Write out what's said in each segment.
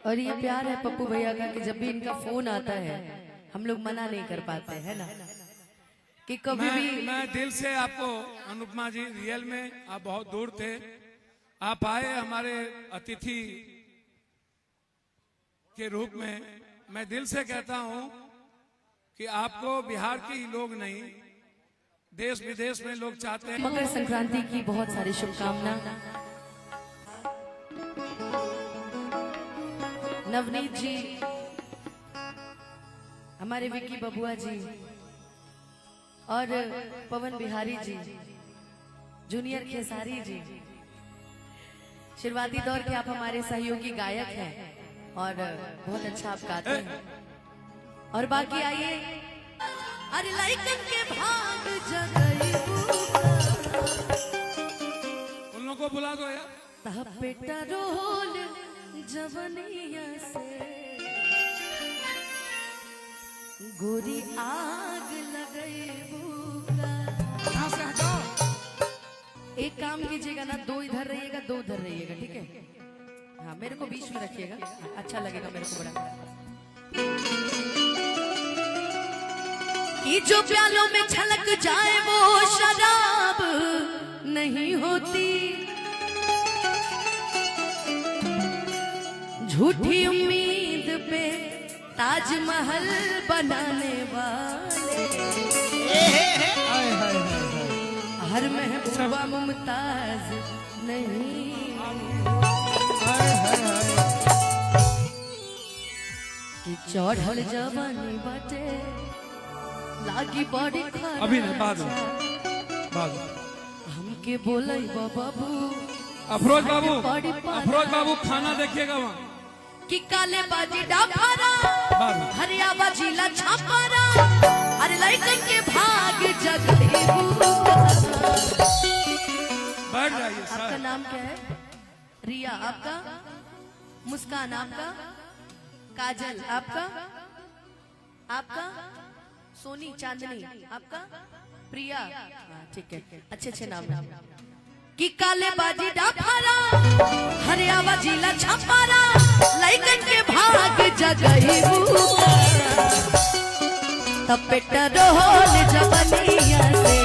और ये प्यार है पप्पू भैया का कि जब भी इनका फोन आता है हम लोग मना नहीं कर पाते है ना, कि कभी भी मैं दिल से आपको अनुपमा जी, रियल में आप बहुत दूर थे, आप आए हमारे अतिथि के रूप में। मैं दिल से कहता हूं कि आपको बिहार के ही लोग नहीं, देश विदेश में लोग चाहते हैं। मकर संक्रांति की बहुत सारी शुभकामना। नवनीत जी, हमारे विक्की बबुआ जी और पवन बिहारी जी, जूनियर खेसारी जी, शुरुआती दौर के आप हमारे सहयोगी गायक हैं और बहुत अच्छा आप गाते हैं। और बाकी आइए, अरे लाइकन के भाग जगई उन लोगों को बुला दो यार। तपेटा रोल जवनिया से गोरी आग लगई बुका। यहाँ से हटाओ। एक काम कीजिएगा ना, दो इधर रहिएगा, दो उधर रहिएगा, ठीक है? हाँ, मेरे को बीच में रखिएगा, अच्छा लगेगा मेरे को बड़ा। कि जो प्यालों में छलक जाए वो शराब नहीं होती, झूठी उम्मीद पे ताजमहल बनाने वाले हर महबूबा मुमताज नहीं। कि चढ़ल जवानी बाटे लागी बड़ी खराब। अभी नहीं, बाद में। हमके बोले बाबू, अफरोज बाबू खाना देखिएगा वहाँ। कि काले बाजी डाफारा हरियावा जिला छापारा, अरे लाइकन के भाग जगई बुका। बैठ जाइए। आपका नाम क्या है? रिया आपका, मुस्कान आपका, काजल आपका, आपका सोनी चांदनी आपका, प्रिया, ठीक है, अच्छे अच्छे नाम है। कि काले बाजी डाफारा हरियावा जिला छापारा, लाइकन के भाग जगई बुका। तपेटा रोल जवनिया से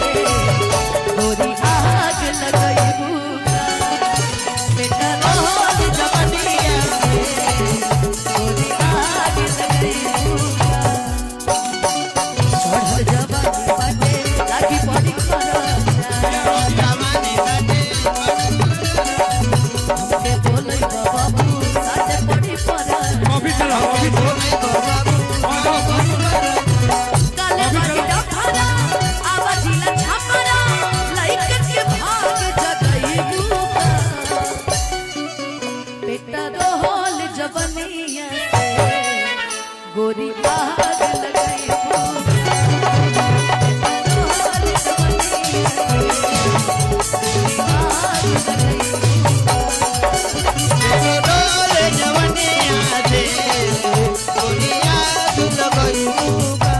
गोरी आग लगई बुका। पेटा रोल जवनिया से गोरी आग लगई बुका। चढ़ल जवानी बाटे लागी बड़ी खराब। हमके बोले बाबू साथे बड़ी परान। अभी चलाओ, अभी काले बाजी डाफारा आवाजी ला छापारा, लाइकन के भाग जगई बुका। पेटा रोल जवनिया से गोरी आग लगई बुका। पेटा रोल जवनिया से गोरी आग लगई बुका।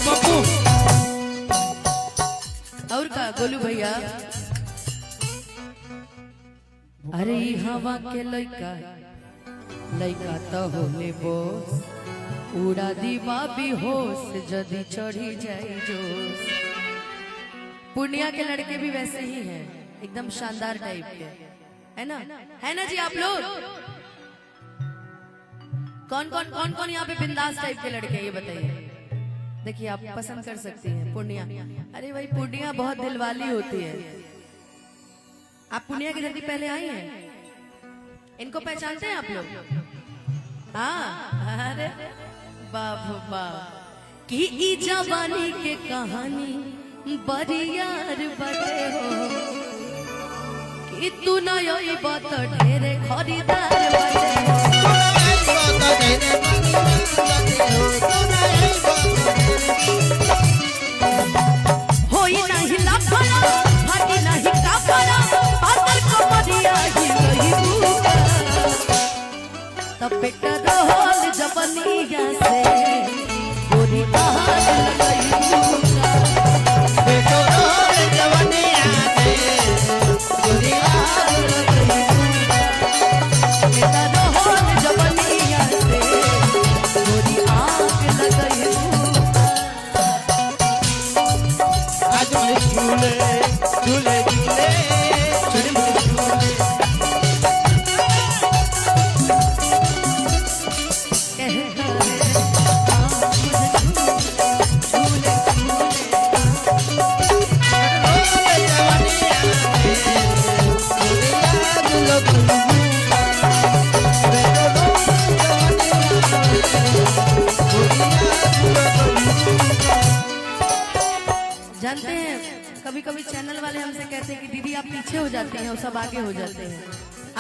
पप्पू और का गोलू भैया, अरे ई हवा के लइका लइका तो होले बोस, उड़ा दीवा भी होश जदी चढ़ी जाए जोश। पूर्णिया के लड़के भी वैसे ही हैं, एकदम शानदार टाइप के, है ना जी? आप लोग कौन कौन यहाँ पे बिंदास टाइप के लड़के, ये बताइए। देखिए आप पसंद कर सकती हैं पूर्णिया। अरे भाई पूर्णिया बहुत दिलवाली होती है। आप पूर्णिया की धरती पहले आई हैं? इनको पहचानते हैं आप लोग? हाँ, अरे बाप बाप की ई जवानी के कहानी बरियार बड़े हो कि तू न योई बात ढेरे खरीदार बड़े हो। होई नहीं लफड़ा फाटी नहीं कपड़ा पातर कमरिया ही रही भूखा तब बेटा रोल जवनिया से गोरी आग लगाई भूखा बेटा रोल जवनिया से गोरी आग लगाई भूखा बेटा रोल जवनिया से गोरी आग लगाई भूखा। आज मैं झूले झूले झूले जानते हैं कभी कभी चैनल वाले हमसे कहते हैं कि दीदी आप पीछे हो जाते हैं और सब आगे हो जाते हैं,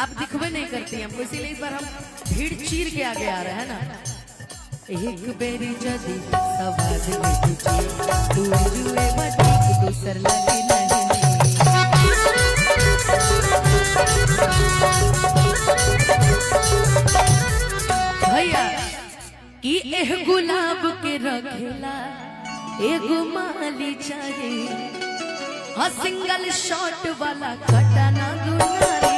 आप दिखवे नहीं करती हमको, इसीलिए इस बार हम भीड़ चीर के आगे आ रहे हैं ना। एक बेरी जदी सवाद में तुझे दूर जुए बड़ी दूसर लगी नहीं भैया कि एह गुलाब के रखेला एगो माली चाहिए हाँ सिंगल शॉट वाला कटाना दुनारी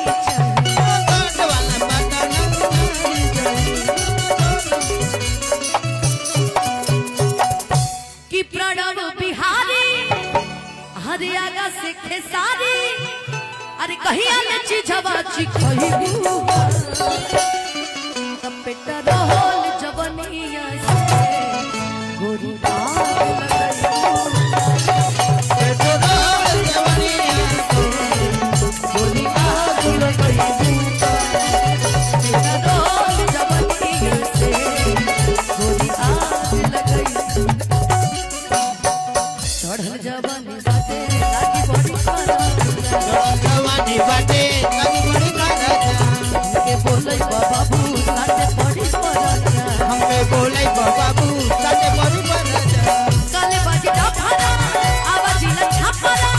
कि प्रणव बिहारी हरियाणा से खेसारी अरे कहिया न चीजवा चिखही तब बेटा रोल जवनिया से गोरी आग चढ़ल जवानी बाटे लागी बड़ी जवानी बाटे लागी बड़ी हमके बोलै बाबू साथे बड़ी हमके बोलै बाबू साथे बड़ी काले बाजी का भारा आवाजी न छापरा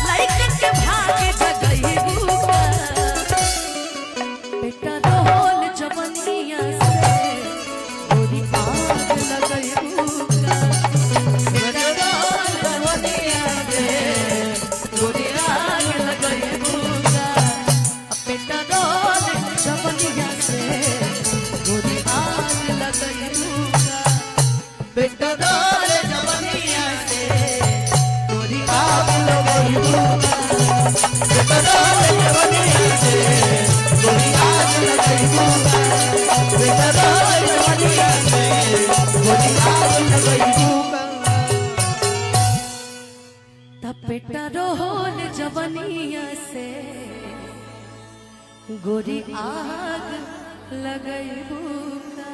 लाइकन के भागे जगई भूखा बेटा रोल जवनिया से गोरी आग लगई भूखा बेटा रोल जवनिया से गोरी आग लगई भूखा बेटा रोल जवनिया से गोरी आग लगई भूखा बेटा रोल जवनिया से गोरी आग लगई भूखा बेटा रोल जवनिया से गोरी आग लगई भूखा बेटा रोल जवनिया से गोरी आग लगई भूखा तब बेटा रोल जवनिया से गोरी आग लगई भूखा।